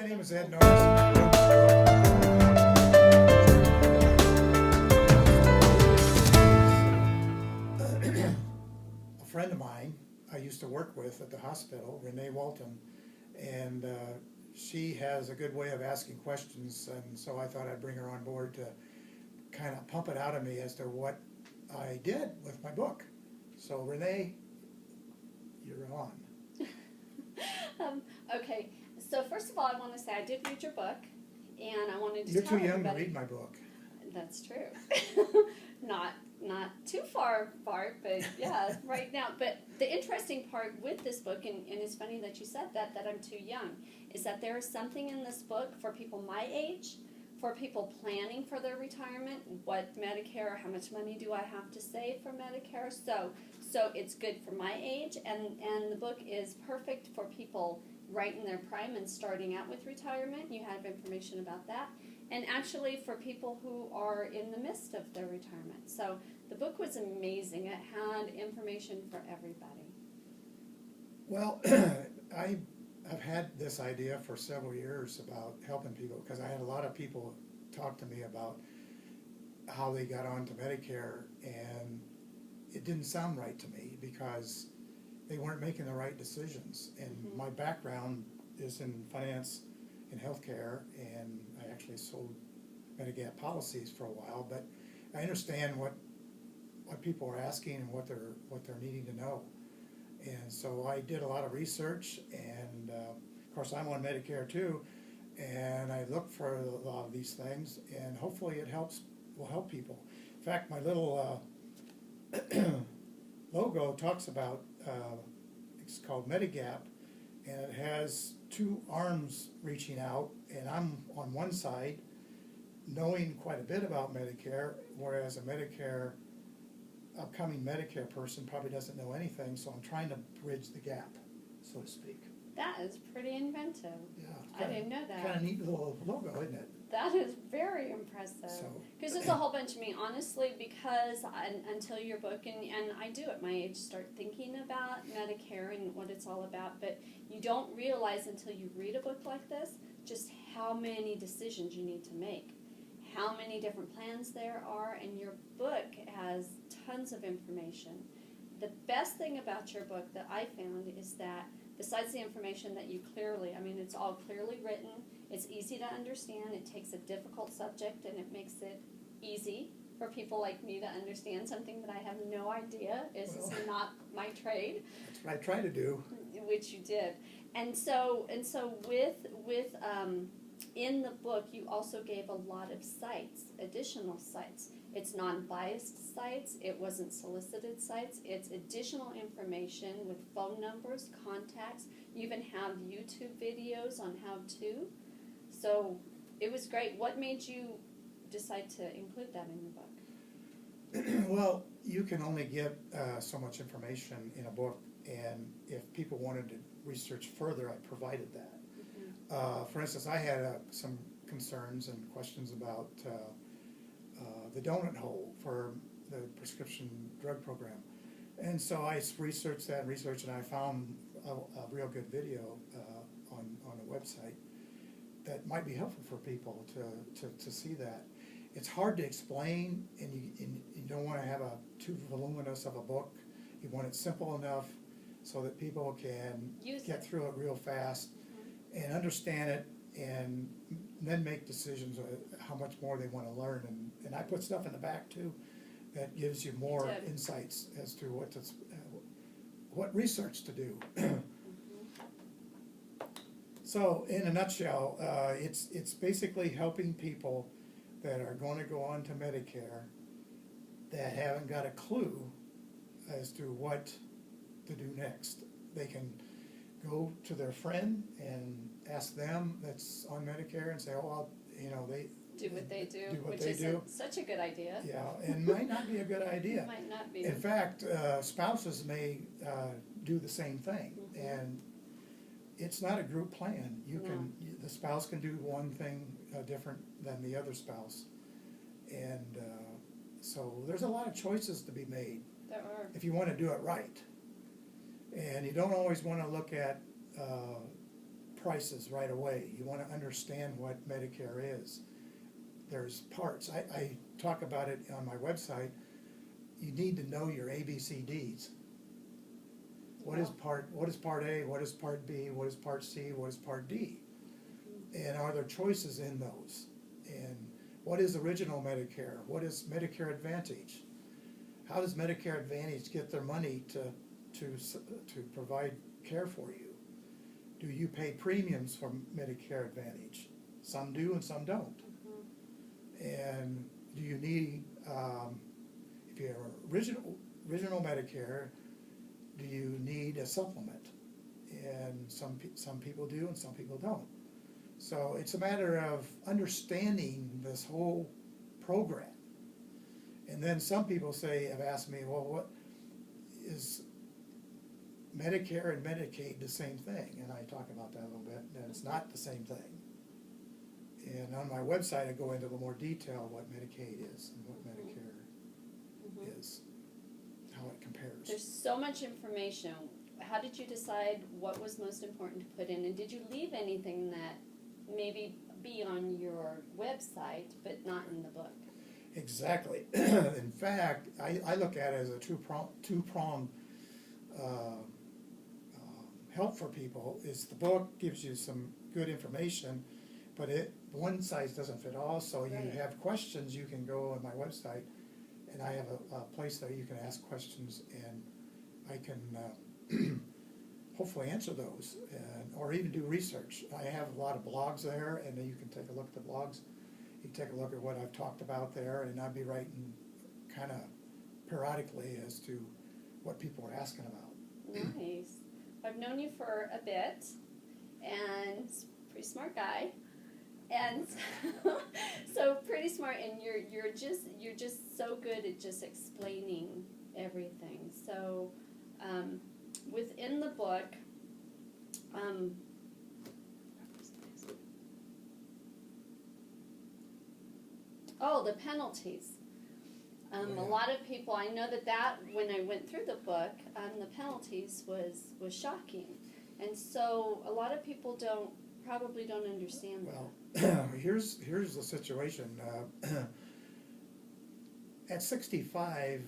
My name is Ed Norris. A friend of mine I used to work with at the hospital, Renee Walton, and she has a good way of asking questions, and so I thought I'd bring her on board to kind of pump it out of me as to what I did with my book. So Renee, you're on. Okay, so first of all, I want to say I did read your book, and I wanted to You're tell too young to everybody. read my book. That's true. not too far apart, but yeah, right now. But the interesting part with this book, and it's funny that you said that I'm too young, is that there is something in this book for people my age, for people planning for their retirement, what Medicare, how much money do I have to save for Medicare. So it's good for my age, and the book is perfect for people right in their prime and starting out with retirement. You have information about that. And actually for people who are in the midst of their retirement. So the book was amazing. It had information for everybody. Well, I've had this idea for several years about helping people, because I had a lot of people talk to me about how they got onto Medicare, and it didn't sound right to me because they weren't making the right decisions. And my background is in finance and healthcare, and I actually sold Medicare policies for a while, but I understand what people are asking and what they're needing to know. And so I did a lot of research, and of course I'm on Medicare too, and I looked for a lot of these things, and hopefully it will help people. In fact, my little logo talks about, it's called Medigap, and it has two arms reaching out, and I'm on one side knowing quite a bit about Medicare, whereas a upcoming Medicare person probably doesn't know anything, so I'm trying to bridge the gap, so to speak. That is pretty inventive. Yeah, I didn't know that. Kind of neat little logo, isn't it? That is very impressive. So, because there's a whole bunch of me, honestly, because until your book, and I do at my age start thinking about Medicare and what it's all about, but you don't realize until you read a book like this just how many decisions you need to make, how many different plans there are, and your book has tons of information. The best thing about your book that I found is that besides the information that you clearly, I mean, it's all clearly written, it's easy to understand, it takes a difficult subject and it makes it easy for people like me to understand something that I have no idea is not my trade. That's what I try to do. Which you did. And so with in the book you also gave a lot of sites, additional sites. It's non-biased sites, it wasn't solicited sites, it's additional information with phone numbers, contacts. You even have YouTube videos on how to. So it was great. What made you decide to include that in your book? Well, you can only get so much information in a book, and if people wanted to research further, I provided that. For instance, I had some concerns and questions about the donut hole for the prescription drug program. And so I researched that and I found a real good video on a website that might be helpful for people to see that. It's hard to explain, and you don't want to have too voluminous of a book. You want it simple enough so that people can get through it real fast and understand it, and then make decisions on how much more they want to learn. And I put stuff in the back too that gives you more insights as to what research to do. So in a nutshell, it's basically helping people that are going to go on to Medicare that haven't got a clue as to what to do next. They can go to their friend and ask them that's on Medicare and say, oh, well, they do what they do, which is such a good idea. Yeah, and might not be a good idea. Might not be. In fact, spouses may do the same thing, and it's not a group plan. The spouse can do one thing different than the other spouse, and so there's a lot of choices to be made. There are. If you want to do it right. And you don't always want to look at prices right away. You want to understand what Medicare is. There's parts. I talk about it on my website. You need to know your ABCDs. What is Part A? What is Part B? What is Part C? What is Part D? And are there choices in those? And what is original Medicare? What is Medicare Advantage? How does Medicare Advantage get their money to provide care for you? Do you pay premiums for Medicare Advantage? Some do and some don't. And do you need, if you're original Medicare, do you need a supplement? And some people do and some people don't. So it's a matter of understanding this whole program. And then some people have asked me, well, what is Medicare and Medicaid the same thing? And I talk about that a little bit, and it's not the same thing. And on my website, I go into a little more detail what Medicaid is and what Medicare is, how it compares. There's so much information. How did you decide what was most important to put in? And did you leave anything that maybe be on your website but not in the book? Exactly. In fact, I look at it as a two-pronged help for people. Is the book gives you some good information, but one size doesn't fit all. So you have questions, you can go on my website, and I have a place there you can ask questions, and I can hopefully answer those, or even do research. I have a lot of blogs there, and then you can take a look at the blogs. You can take a look at what I've talked about there, and I'll be writing kind of periodically as to what people are asking about. Nice. I've known you for a bit, and pretty smart guy, and so pretty smart, and you're just so good at just explaining everything. So within the book, the penalties. A lot of people, I know that when I went through the book, the penalties was shocking, and so a lot of people probably don't understand that. Well, here's the situation. At 65,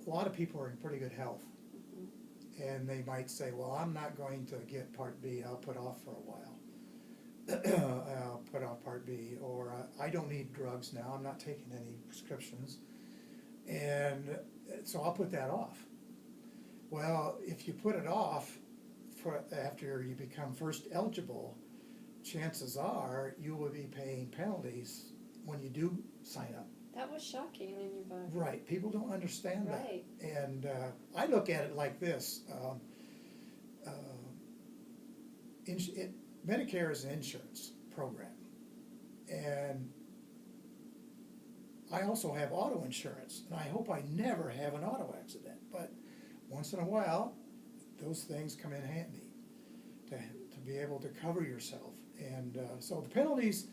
a lot of people are in pretty good health, and they might say, "Well, I'm not going to get Part B. I'll put off for a while. I'll put off Part B, or I don't need drugs now. I'm not taking any prescriptions." And so I'll put that off. Well, if you put it off for after you become first eligible, chances are you will be paying penalties when you do sign up. That was shocking in your book. Right. People don't understand Right. that. And I look at it like this. Medicare is an insurance program. And I also have auto insurance, and I hope I never have an auto accident, but once in a while, those things come in handy to be able to cover yourself. And so the penalties,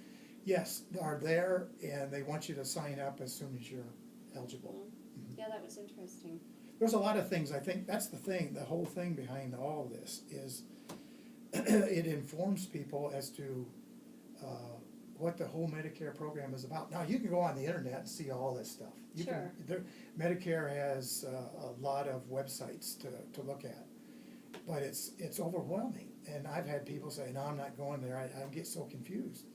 yes, are there, and they want you to sign up as soon as you're eligible. Mm-hmm. Yeah, that was interesting. There's a lot of things. I think that's the thing, the whole thing behind all of this is it informs people as to what the whole Medicare program is about. Now, you can go on the internet and see all this stuff. Medicare has a lot of websites to look at, but it's overwhelming. And I've had people say, "No, I'm not going there. I get so confused."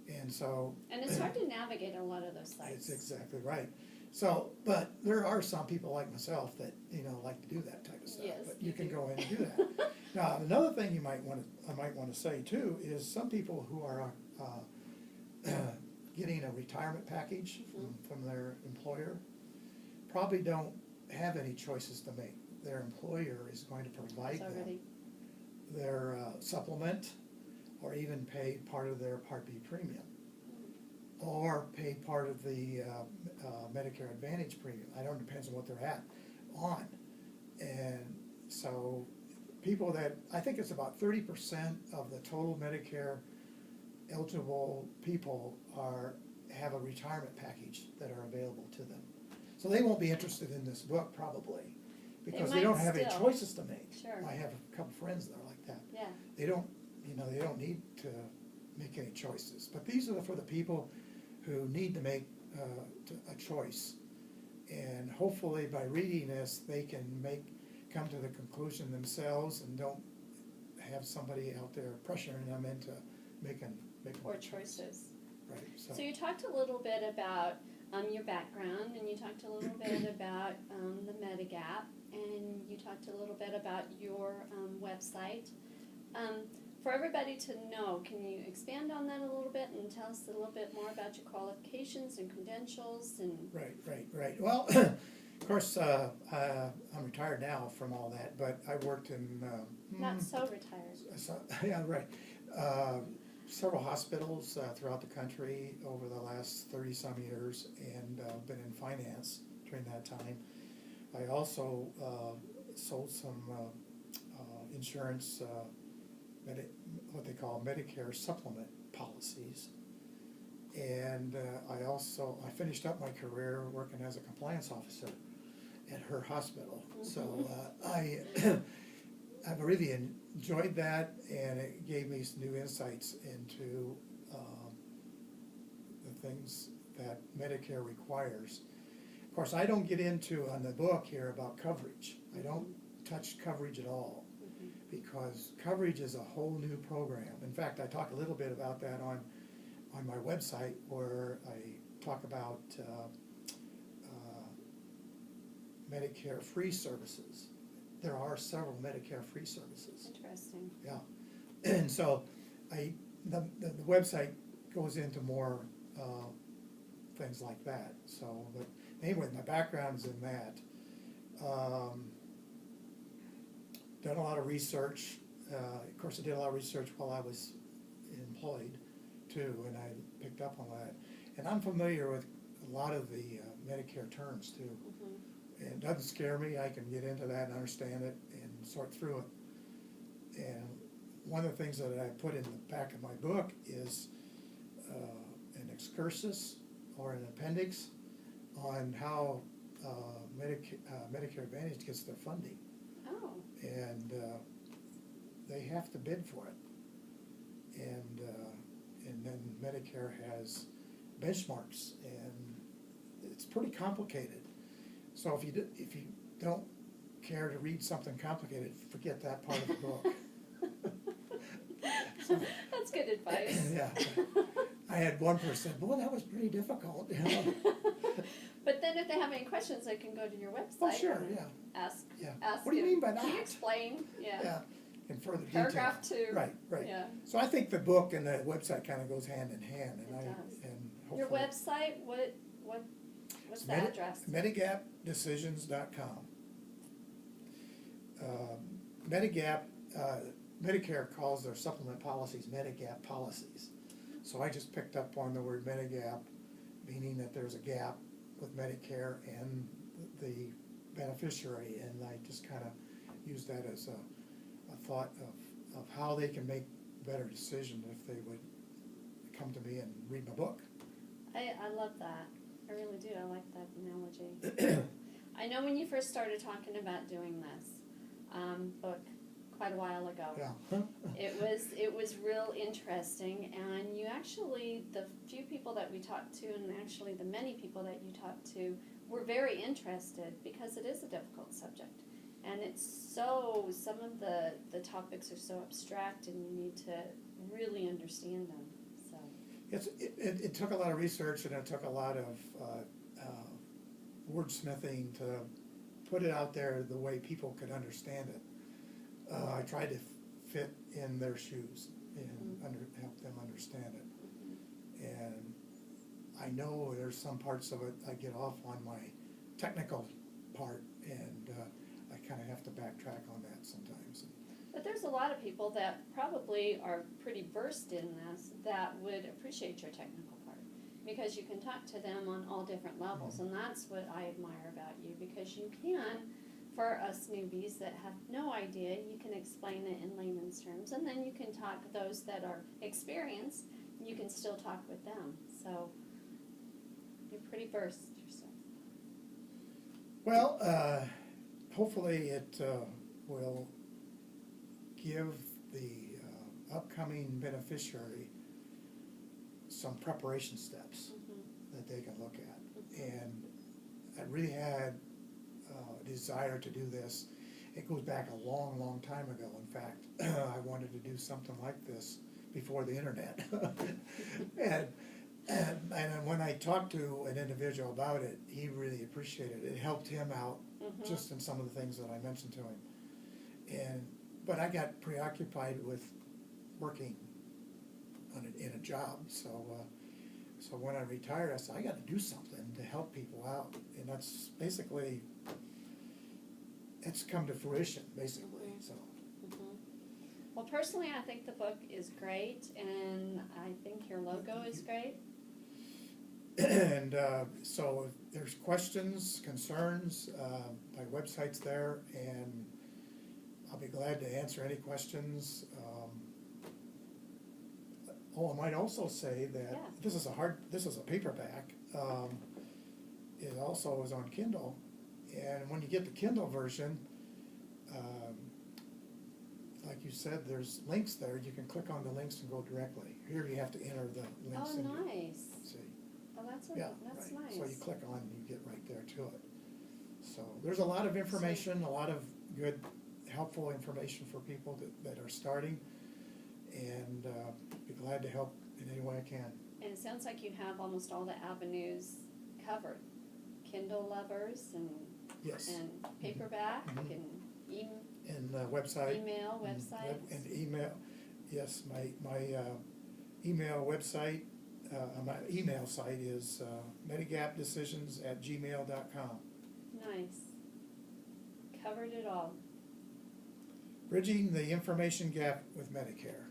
And so. And it's hard to navigate a lot of those sites. That's exactly right. So, but there are some people like myself that like to do that type of stuff. Yes, but you can go in and do that. Now, another thing I might want to say too is some people who are getting a retirement package from their employer probably don't have any choices to make. Their employer is going to provide them their supplement, or even pay part of their Part B premium, or pay part of the Medicare Advantage premium. I don't know, depends on what they're on. And so people that, I think it's about 30% of the total Medicare eligible people have a retirement package that are available to them. So they won't be interested in this book probably, because they don't have any choices to make. Sure. I have a couple friends that are like that. Yeah. They don't you know, they don't need to make any choices. But these are for the people who need to make a choice. And hopefully by reading this, they can come to the conclusion themselves and don't have somebody out there pressuring them into making Or choices. Right. So you talked a little bit about your background, and you talked a little bit about the Medigap, and you talked a little bit about your website. For everybody to know, can you expand on that a little bit and tell us a little bit more about your qualifications and credentials? And Right. Well, of course, I'm retired now from all that, but I worked in... not so retired. Yeah, right. Several hospitals throughout the country over the last 30-some years, and been in finance during that time. I also sold some insurance, what they call Medicare supplement policies. And I finished up my career working as a compliance officer at her hospital. Mm-hmm. So I've really enjoyed that, and it gave me some new insights into the things that Medicare requires. Of course, I don't get into on the book here about coverage. I don't touch coverage at all, because coverage is a whole new program. In fact, I talk a little bit about that on my website, where I talk about Medicare free services. There are several Medicare free services. Interesting. Yeah, and so the website goes into more things like that. So, but anyway, my background is in that. Done a lot of research. Of course, I did a lot of research while I was employed too, and I picked up on that. And I'm familiar with a lot of the Medicare terms too. Mm-hmm. It doesn't scare me. I can get into that and understand it and sort through it. And one of the things that I put in the back of my book is an excursus or an appendix on how Medicare Advantage gets their funding. Oh. And they have to bid for it. And then Medicare has benchmarks, and it's pretty complicated. So if you don't care to read something complicated, forget that part of the book. So, that's good advice. Yeah. I had one person, well, that was pretty difficult. You know? But then if they have any questions, they can go to your website. Oh, sure, yeah. Ask. Yeah. Ask What do you mean by that? Can you explain? Yeah. Yeah, in further detail. Paragraph 2. Right. Yeah. So I think the book and the website kind of goes hand in hand. And It does. And Your hopefully website, what's the address? Medigapdecisions.com. Medigap, Medicare calls their supplement policies Medigap policies. So I just picked up on the word Medigap, meaning that there's a gap with Medicare and the beneficiary, and I just kind of used that as a thought of how they can make better decisions if they would come to me and read my book. I love that. I really do. I like that analogy. I know when you first started talking about doing this book quite a while ago. Yeah. It was real interesting, and you actually, the few people that we talked to, and actually the many people that you talked to, were very interested, because it is a difficult subject, and some of the topics are so abstract, and you need to really understand them. So it took a lot of research, and it took a lot of wordsmithing to put it out there the way people could understand it. I tried to fit in their shoes and help them understand it. And I know there's some parts of it I get off on my technical part, and I kind of have to backtrack on that sometimes. But there's a lot of people that probably are pretty versed in this that would appreciate your technical part, because you can talk to them on all different levels, and that's what I admire about you, because you can, for us newbies that have no idea, you can explain it in layman's terms, and then you can talk to those that are experienced, you can still talk with them. So you're pretty versed yourself. Well, hopefully it will give the upcoming beneficiary some preparation steps Mm-hmm. that they can look at. Mm-hmm. And I really had a desire to do this. It goes back a long, long time ago. In fact, I wanted to do something like this before the internet. and when I talked to an individual about it, he really appreciated it. It helped him out Mm-hmm. just in some of the things that I mentioned to him. But I got preoccupied with working in a job, so when I retired, I said I got to do something to help people out, and that's basically it's come to fruition, basically. Mm-hmm. So. Mm-hmm. Well, personally, I think the book is great, and I think your logo is great. And so if there's questions, concerns, my website's there, and I'll be glad to answer any questions. I might also say that Yeah. this is a paperback. It also is on Kindle, and when you get the Kindle version, like you said, there's links there. You can click on the links and go directly. Here you have to enter the links. Oh, into, nice. see. Oh, that's Yeah, that's right. nice. So you click on, you get right there to it. So there's a lot of information, a lot of good, helpful information for people that are starting, and be glad to help in any way I can. And it sounds like you have almost all the avenues covered. Kindle lovers and Yes. and paperback Mhm. and And website. email websites. And email, yes, my email website, my email site is medigapdecisions@gmail.com. Nice. Covered it all. Bridging the information gap with Medicare.